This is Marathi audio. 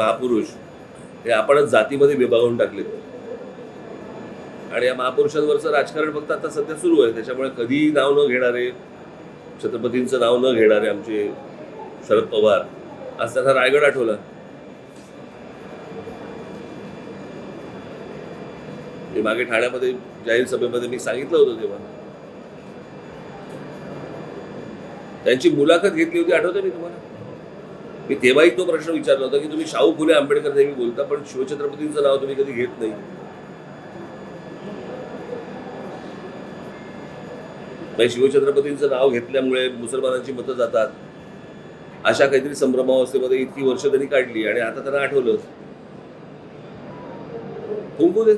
महापुरुष हे आपणच जातीमध्ये विभागून टाकले आणि या महापुरुषांवरचं राजकारण फक्त आता सध्या सुरू आहे. त्याच्यामुळे कधी नाव न घेणारे, छत्रपतींचं नाव न घेणारे आमचे शरद पवार, आज त्यांना रायगड आठवला. मी मागे ठाण्यामध्ये जाहीर सभेमध्ये मी सांगितलं होतं तेव्हा त्यांची मुलाखत घेतली होती, आठवतं मी तुम्हाला? मी तेव्हाही तो प्रश्न विचारला होता की तुम्ही शाहू फुले आंबेडकर नेहमी बोलता पण शिवछत्रपतींचं नाव तुम्ही कधी घेत नाही. शिवछत्रपतींचं नाव घेतल्यामुळे मुसलमानांची मतं जातात अशा काहीतरी संभ्रमावस्थेमध्ये इतकी वर्ष त्यांनी काढली आणि आता त्यांना आठवलं. होऊ दे.